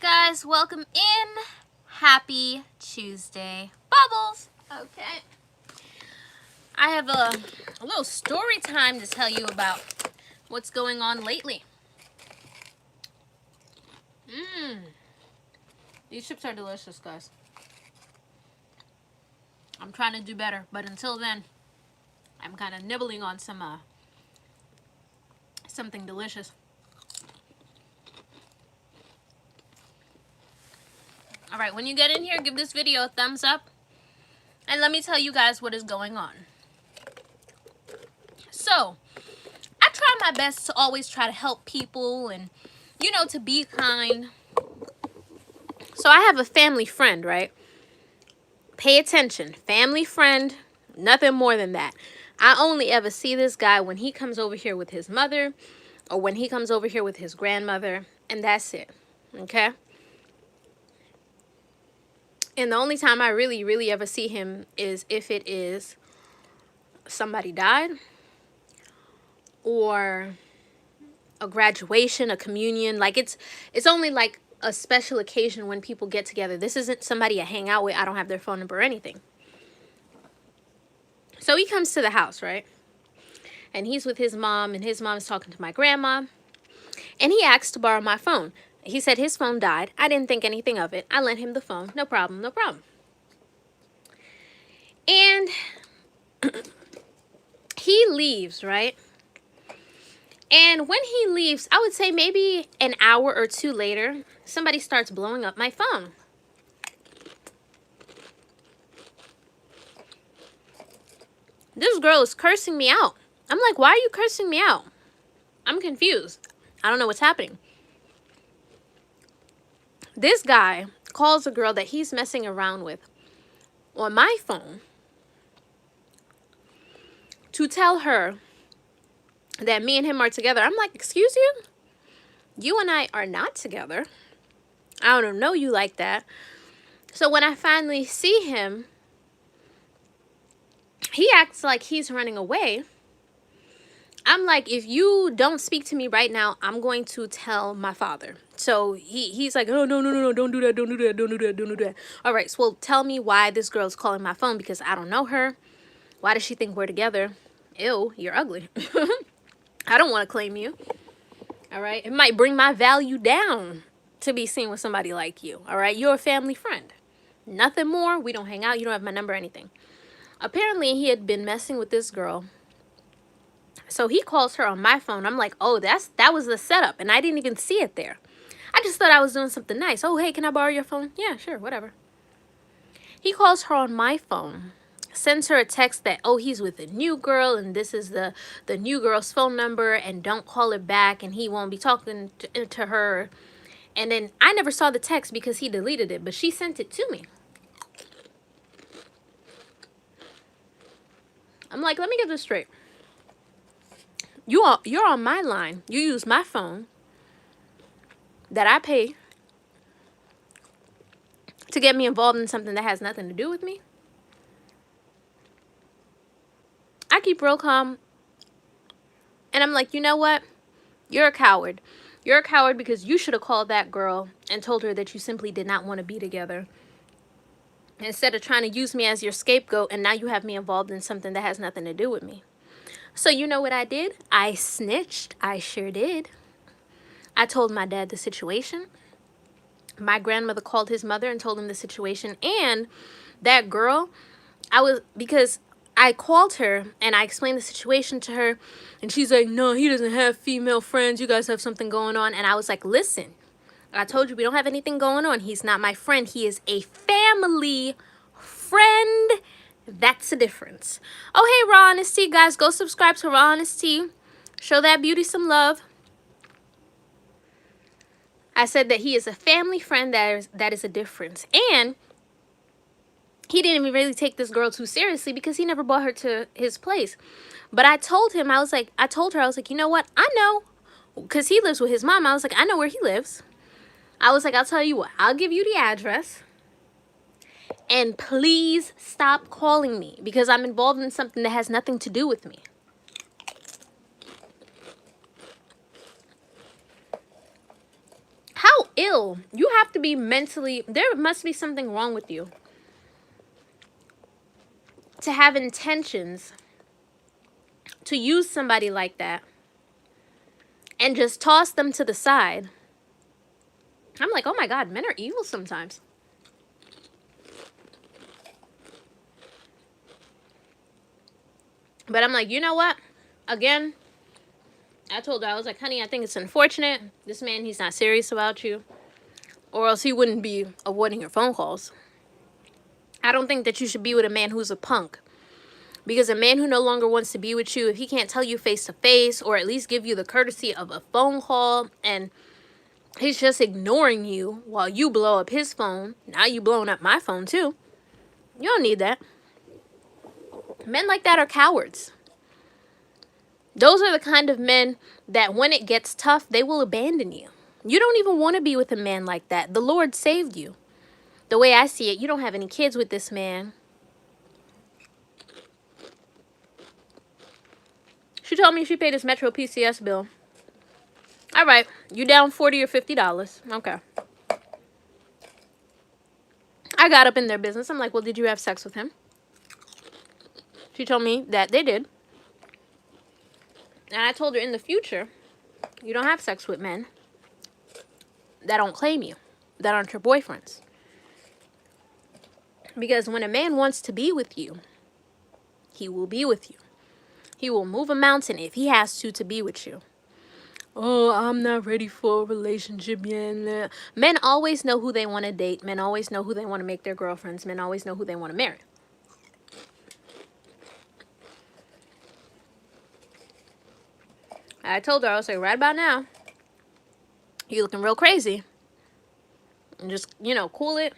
guys, welcome in. Happy Tuesday, Bubbles. Okay. I have a little story time to tell you about what's going on lately. These chips are delicious, guys. I'm trying to do better, but until then, I'm kind of nibbling on something delicious. Alright, when you get in here, give this video a thumbs up. And let me tell you guys what is going on. So, I try my best to always try to help people and, to be kind. So I have a family friend, right? Pay attention. Family friend, nothing more than that. I only ever see this guy when he comes over here with his mother or when he comes over here with his grandmother, and that's it. Okay? And the only time I really ever see him is if it is somebody died or a graduation, a communion. Like it's only like a special occasion when people get together. This isn't somebody I hang out with. I don't have their phone number or anything. So he comes to the house, right? And he's with his mom, and his mom is talking to my grandma. And he asked to borrow my phone. He said his phone died. I didn't think anything of it. I lent him the phone. No problem, no problem. And he leaves, right? And when he leaves, I would say maybe an hour or two later, somebody starts blowing up my phone. This girl is cursing me out. I'm like, why are you cursing me out? I'm confused. I don't know what's happening. This guy calls a girl that he's messing around with on my phone to tell her that me and him are together. I'm like, excuse you? You and I are not together. I don't know you like that. So when I finally see him, he acts like he's running away. I'm like, if you don't speak to me right now, I'm going to tell my father. So he's like, oh, no, don't do that, don't do that, don't do that, don't do that. All right, so well, tell me why this girl's calling my phone, because I don't know her. Why does she think we're together? Ew, you're ugly. I don't want to claim you. All right, it might bring my value down to be seen with somebody like you. All right, you're a family friend. Nothing more. We don't hang out. You don't have my number or anything. Apparently, he had been messing with this girl. So he calls her on my phone. I'm like, oh, that was the setup. And I didn't even see it there. I just thought I was doing something nice. Oh, hey, can I borrow your phone? Yeah, sure, whatever. He calls her on my phone. Sends her a text that, oh, he's with a new girl. And this is the new girl's phone number. And don't call her back. And he won't be talking to her. And then I never saw the text because he deleted it. But she sent it to me. I'm like, let me get this straight. You're on my line. You use my phone that I pay to get me involved in something that has nothing to do with me. I keep real calm. And I'm like, you know what? You're a coward. You're a coward because you should have called that girl and told her that you simply did not want to be together. Instead of trying to use me as your scapegoat, and now you have me involved in something that has nothing to do with me. So you know what I did? I snitched. I sure did. I told my dad the situation. My grandmother called his mother and told him the situation. And that girl, because I called her and I explained the situation to her. And she's like, no, he doesn't have female friends. You guys have something going on. And I was like, listen, I told you we don't have anything going on. He's not my friend. He is a family friend. That's the difference. Oh, hey, Raw Honesty, guys. Go subscribe to Raw Honesty. Show that beauty some love. I said that he is a family friend. That is a difference. And he didn't even really take this girl too seriously because he never brought her to his place. But I told him, I told her, you know what? I know. Because he lives with his mom. I was like, I know where he lives. I was like, I'll tell you what. I'll give you the address. And please stop calling me because I'm involved in something that has nothing to do with me. How ill. You have to be mentally, there must be something wrong with you to have intentions to use somebody like that and just toss them to the side. I'm like, oh my God, men are evil sometimes. But I'm like, you know what? Again, I told her, I was like, honey, I think it's unfortunate. This man, he's not serious about you. Or else he wouldn't be avoiding your phone calls. I don't think that you should be with a man who's a punk. Because a man who no longer wants to be with you, if he can't tell you face to face or at least give you the courtesy of a phone call, and he's just ignoring you while you blow up his phone, now you blowing up my phone too. You don't need that. Men like that are cowards. Those are the kind of men that when it gets tough, they will abandon you. You don't even want to be with a man like that. The Lord saved you. The way I see it, you don't have any kids with this man. She told me she paid his Metro PCS bill. All right, you down $40 or $50. Okay. I got up in their business. I'm like, well, did you have sex with him? She told me that they did. And I told her in the future, you don't have sex with men that don't claim you, that aren't your boyfriends. Because when a man wants to be with you, he will be with you. He will move a mountain if he has to be with you. Oh, I'm not ready for a relationship yet. Men always know who they want to date. Men always know who they want to make their girlfriends. Men always know who they want to marry. I told her, I was like, right about now, you're looking real crazy. And just, cool it.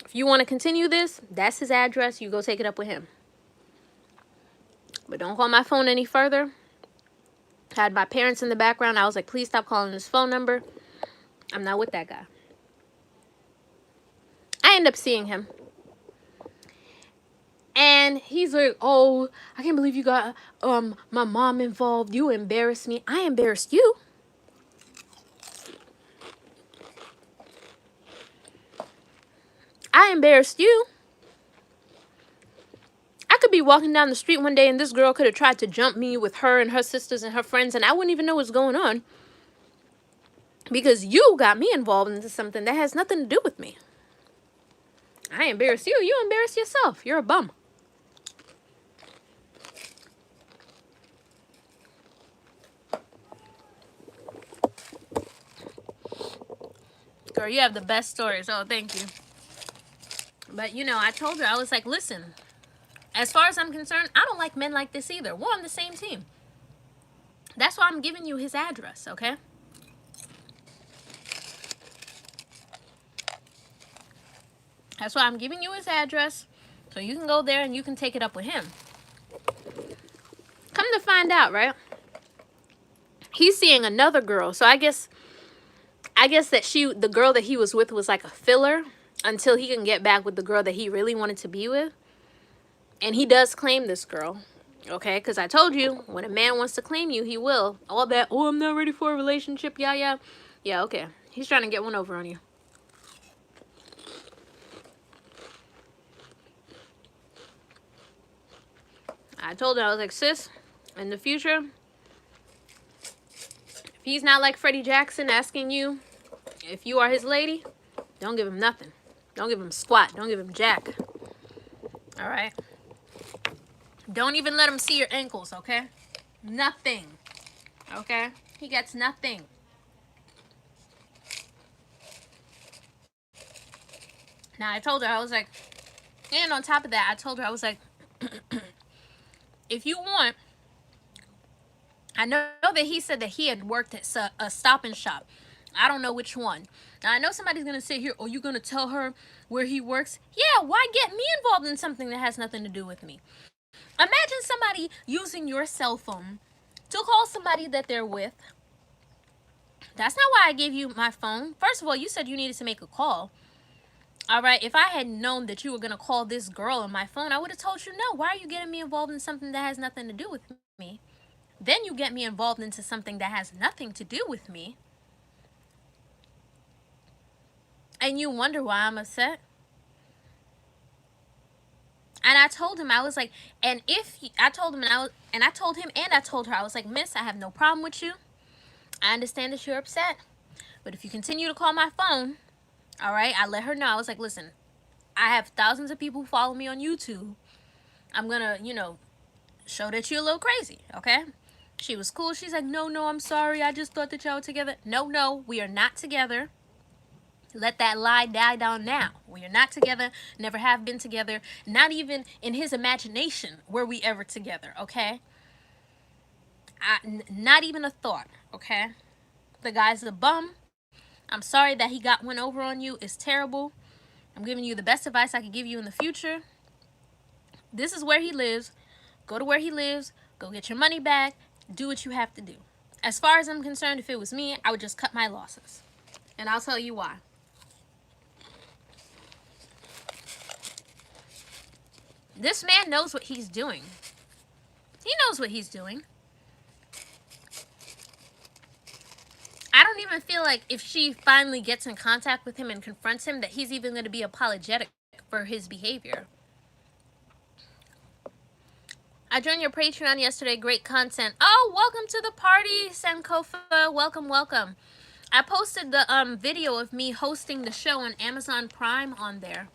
If you want to continue this, that's his address. You go take it up with him. But don't call my phone any further. I had my parents in the background. I was like, please stop calling this phone number. I'm not with that guy. I end up seeing him. And he's like, oh, I can't believe you got my mom involved. You embarrassed me. I embarrassed you. I embarrassed you. I could be walking down the street one day and this girl could have tried to jump me with her and her sisters and her friends, and I wouldn't even know what's going on. Because you got me involved into something that has nothing to do with me. I embarrassed you. You embarrassed yourself. You're a bum. Girl, you have the best stories. Oh, thank you. But, I told her, I was like, listen, as far as I'm concerned, I don't like men like this either. We're on the same team. That's why I'm giving you his address, okay? That's why I'm giving you his address, so you can go there and you can take it up with him. Come to find out, right? He's seeing another girl. So I guess that the girl that he was with was like a filler until he can get back with the girl that he really wanted to be with. And he does claim this girl, okay? Because I told you, when a man wants to claim you, he will. All that, oh, I'm not ready for a relationship, yeah. Yeah, okay. He's trying to get one over on you. I told her, I was like, sis, in the future, if he's not like Freddie Jackson asking you if you are his lady, don't give him nothing. Don't give him squat. Don't give him jack. All right? Don't even let him see your ankles, okay? Nothing. Okay? He gets nothing. Now, I told her, I was like, and on top of that, I told her, I was like, if you want, I know that he said that he had worked at a Stop and Shop. I don't know which one. Now, I know somebody's going to sit here, oh, you're going to tell her where he works? Yeah, why get me involved in something that has nothing to do with me? Imagine somebody using your cell phone to call somebody that they're with. That's not why I gave you my phone. First of all, you said you needed to make a call. All right, if I had known that you were going to call this girl on my phone, I would have told you, no, why are you getting me involved in something that has nothing to do with me? Then you get me involved into something that has nothing to do with me. And you wonder why I'm upset? And I told him, I was like, and if I told him, and I told him, and I told her, I was like, Miss, I have no problem with you. I understand that you're upset, but if you continue to call my phone, all right, I let her know. I was like, listen, I have thousands of people who follow me on YouTube. I'm gonna, show that you're a little crazy, okay? She was cool. She's like, no, I'm sorry. I just thought that y'all were together. No, we are not together. Let that lie die down now. We are not together, never have been together. Not even in his imagination were we ever together, okay? Not even a thought, okay? The guy's a bum. I'm sorry that he got one over on you. It's terrible. I'm giving you the best advice I could give you in the future. This is where he lives. Go to where he lives. Go get your money back. Do what you have to do. As far as I'm concerned, if it was me, I would just cut my losses. And I'll tell you why. This man knows what he's doing. He knows what he's doing. I don't even feel like if she finally gets in contact with him and confronts him that he's even going to be apologetic for his behavior. I joined your Patreon yesterday. Great content. Oh, welcome to the party, Sankofa. Welcome. I posted the video of me hosting the show on Amazon Prime on there.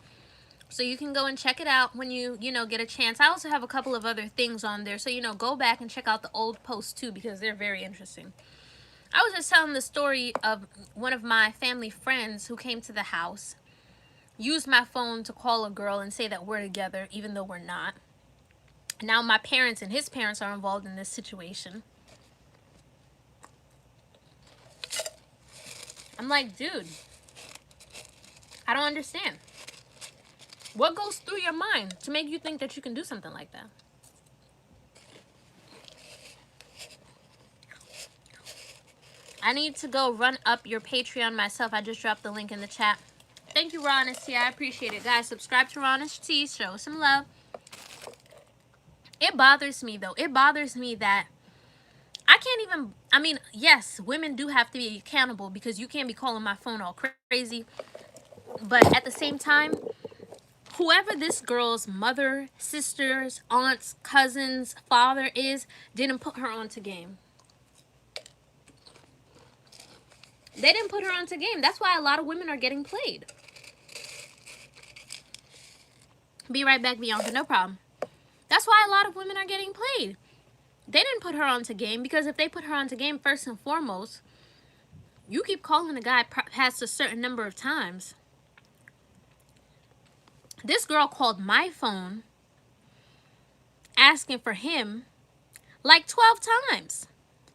So you can go and check it out when you get a chance. I also have a couple of other things on there. So, go back and check out the old posts too because they're very interesting. I was just telling the story of one of my family friends who came to the house, used my phone to call a girl and say that we're together even though we're not. Now my parents and his parents are involved in this situation. I'm like, dude, I don't understand. What goes through your mind to make you think that you can do something like that? I need to go run up your Patreon myself. I just dropped the link in the chat. Thank you, Ronest T. I appreciate it. Guys, subscribe to Ronest T. Show some love. It bothers me, though. It bothers me that I can't even... I mean, yes, women do have to be accountable because you can't be calling my phone all crazy. But at the same time, whoever this girl's mother, sisters, aunts, cousins, father is, didn't put her onto game. They didn't put her onto game. That's why a lot of women are getting played. Be right back, Bianca. No problem. That's why a lot of women are getting played. They didn't put her onto game because if they put her onto game, first and foremost, you keep calling a guy past a certain number of times. This girl called my phone asking for him like 12 times.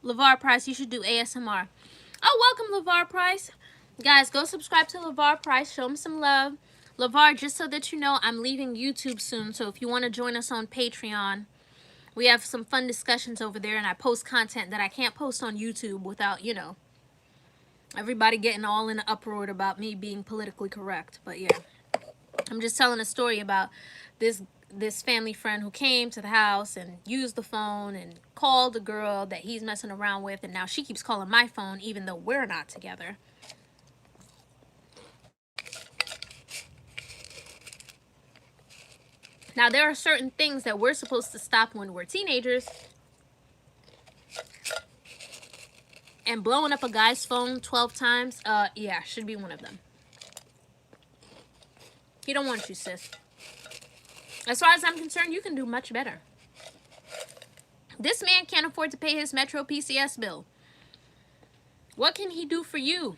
LeVar Price, you should do ASMR. Oh, welcome, LeVar Price. Guys, go subscribe to LeVar Price. Show him some love. LeVar, just so that you know, I'm leaving YouTube soon. So if you want to join us on Patreon, we have some fun discussions over there. And I post content that I can't post on YouTube without, everybody getting all in an uproar about me being politically correct. But yeah, I'm just telling a story about this family friend who came to the house and used the phone and called the girl that he's messing around with, and now she keeps calling my phone even though we're not together. Now there are certain things that we're supposed to stop when we're teenagers, and blowing up a guy's phone 12 times, yeah, should be one of them. He don't want you, sis. As far as I'm concerned, you can do much better. This man can't afford to pay his Metro PCS bill. What can he do for you?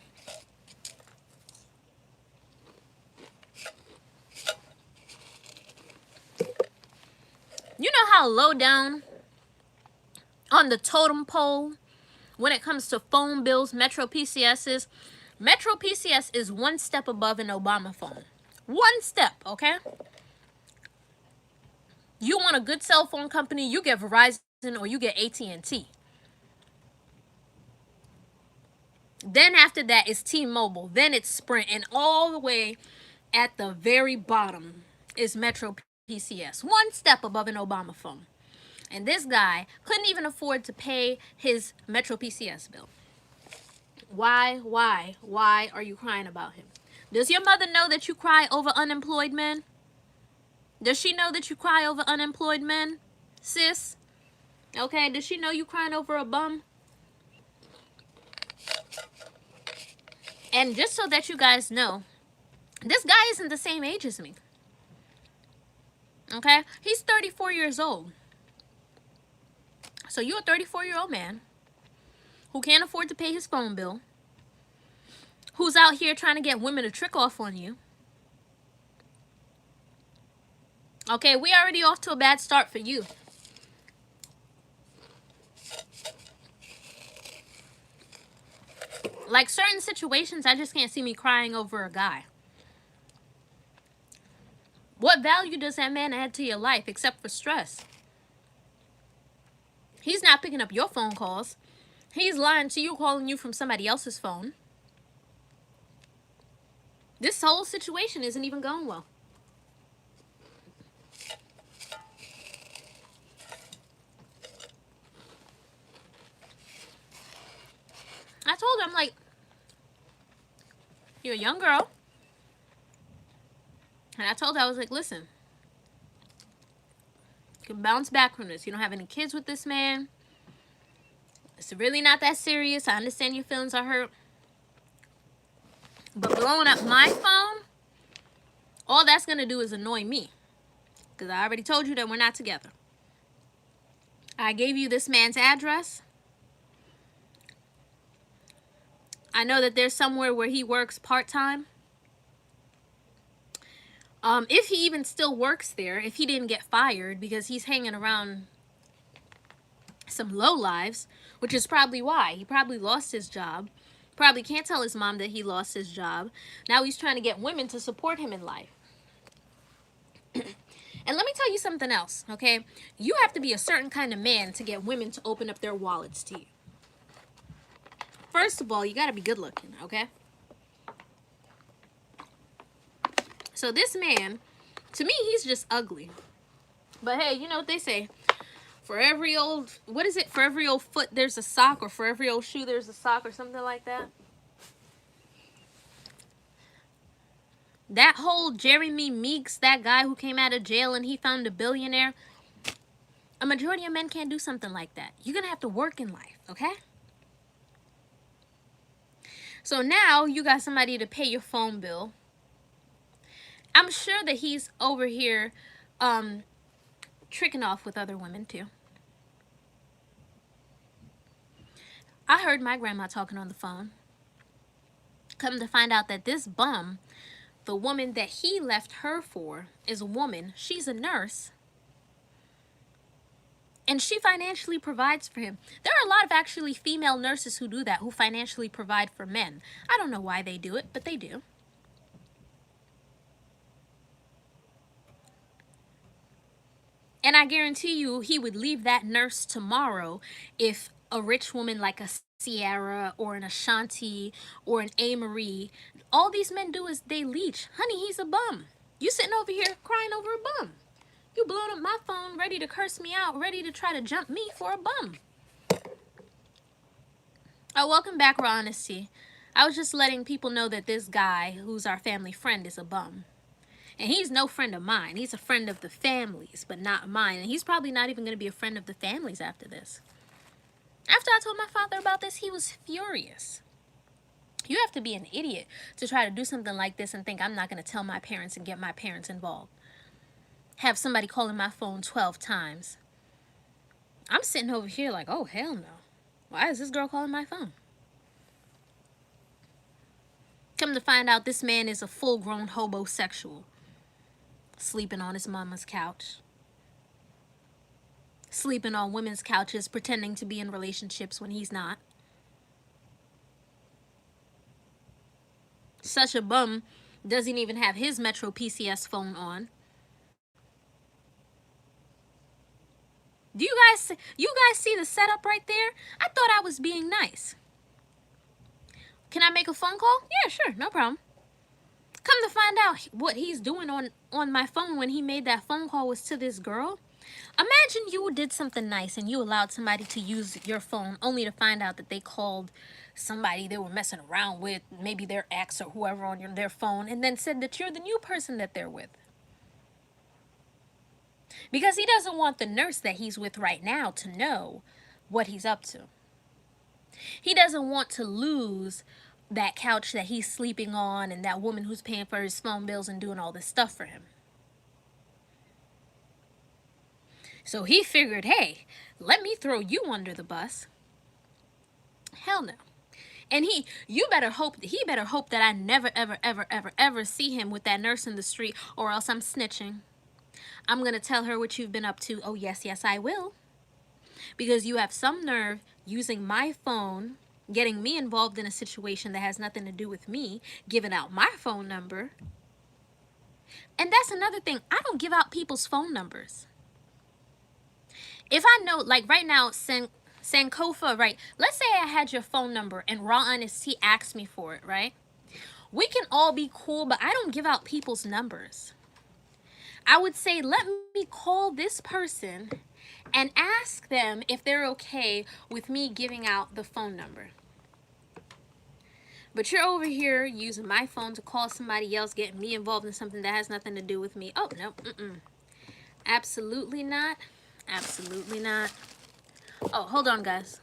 You know how low down on the totem pole when it comes to phone bills Metro PCS is? Metro PCS is one step above an Obama phone. One step, okay? You want a good cell phone company, you get Verizon or you get AT&T. Then after that, it's T-Mobile. Then it's Sprint. And all the way at the very bottom is Metro PCS. One step above an Obama phone. And this guy couldn't even afford to pay his Metro PCS bill. Why are you crying about him? Does your mother know that you cry over unemployed men? Does she know that you cry over unemployed men, sis? Okay, does she know you crying over a bum? And just so that you guys know, this guy isn't the same age as me. Okay? He's 34 years old. So you're a 34-year-old man who can't afford to pay his phone bill, who's out here trying to get women to trick off on you. Okay, we already off to a bad start for you. Like certain situations, I just can't see me crying over a guy. What value does that man add to your life except for stress? He's not picking up your phone calls. He's lying to you, calling you from somebody else's phone. This whole situation isn't even going well. I told her, I'm like, you're a young girl. And I told her, I was like, listen, you can bounce back from this. You don't have any kids with this man. It's really not that serious. I understand your feelings are hurt. But blowing up my phone, all that's going to do is annoy me. Because I already told you that we're not together. I gave you this man's address. I know that there's somewhere where he works part-time. If he even still works there, if he didn't get fired because he's hanging around some lowlives, which is probably why. He probably lost his job. Probably can't tell his mom that he lost his job. Now he's trying to get women to support him in life. And let me tell you something else, okay? You have to be a certain kind of man to get women to open up their wallets to you. First of all, you got to be good looking, okay? So this man, to me, he's just ugly. But hey, you know what they say? For every old, what is it? For every old foot, there's a sock, or for every old shoe, there's a sock, or something like that. That whole Jeremy Meeks, that guy who came out of jail and he found a billionaire, a majority of men can't do something like that. You're going to have to work in life, okay? So now you got somebody to pay your phone bill. I'm sure that he's over here tricking off with other women too. I heard my grandma talking on the phone. Come to find out that this bum, the woman that he left her for, is a woman. She's a nurse. And she financially provides for him. There are a lot of actually female nurses who do that, who financially provide for men. I don't know why they do it, but they do. And I guarantee you he would leave that nurse tomorrow if a rich woman like a Sierra or an Ashanti or an A-Marie, all these men do is they leech. Honey, he's a bum. You sitting over here crying over a bum. You blowing up my phone, ready to curse me out, ready to try to jump me for a bum. Oh, welcome back, Raw Honesty. I was just letting people know that this guy, who's our family friend, is a bum. And he's no friend of mine. He's a friend of the families, but not mine. And he's probably not even going to be a friend of the families after this. After I told my father about this, he was furious. You have to be an idiot to try to do something like this and think I'm not going to tell my parents and get my parents involved. Have somebody calling my phone 12 times. I'm sitting over here like, oh, hell no. Why is this girl calling my phone? Come to find out, this man is a full-grown homosexual. Sleeping on his mama's couch. Sleeping on women's couches, pretending to be in relationships when he's not. Such a bum doesn't even have his Metro PCS phone on. Do you guys see the setup right there? I thought I was being nice. Can I make a phone call? Yeah, sure, no problem. Come to find out, what he's doing on my phone when he made that phone call was to this girl. Imagine you did something nice and you allowed somebody to use your phone only to find out that they called somebody they were messing around with, maybe their ex or whoever on their phone, and then said that you're the new person that they're with. Because he doesn't want the nurse that he's with right now to know what he's up to. He doesn't want to lose that couch that he's sleeping on and that woman who's paying for his phone bills and doing all this stuff for him. So he figured, hey, let me throw you under the bus. Hell no. And he better hope that I never, ever, ever, ever, ever see him with that nurse in the street, or else I'm snitching. I'm going to tell her what you've been up to. Oh, yes, yes, I will. Because you have some nerve using my phone, getting me involved in a situation that has nothing to do with me, giving out my phone number. And that's another thing. I don't give out people's phone numbers. If I know, like right now, Sankofa, right? Let's say I had your phone number and Raw Honest Tea asked me for it, right? We can all be cool, but I don't give out people's numbers. I would say, let me call this person and ask them if they're okay with me giving out the phone number. But you're over here using my phone to call somebody else, getting me involved in something that has nothing to do with me. Oh, no, absolutely not. Absolutely not. Oh, hold on, guys.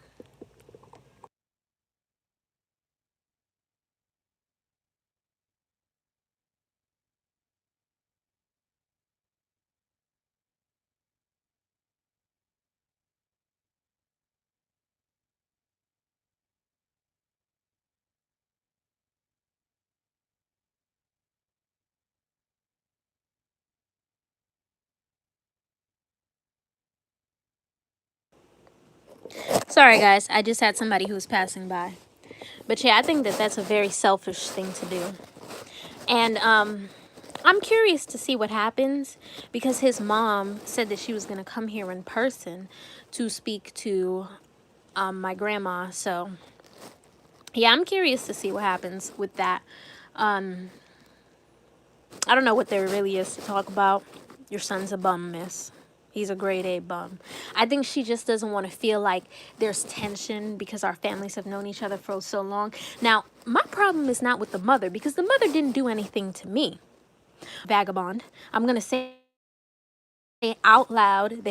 Sorry, guys. I just had somebody who was passing by. But yeah, I think that that's a very selfish thing to do. And I'm curious to see what happens, because his mom said that she was going to come here in person to speak to my grandma. So yeah, I'm curious to see what happens with that. I don't know what there really is to talk about. Your son's a bum, miss. He's a grade A bum. I think she just doesn't want to feel like there's tension because our families have known each other for so long. Now, my problem is not with the mother, because the mother didn't do anything to me. Vagabond. I'm going to say out loud that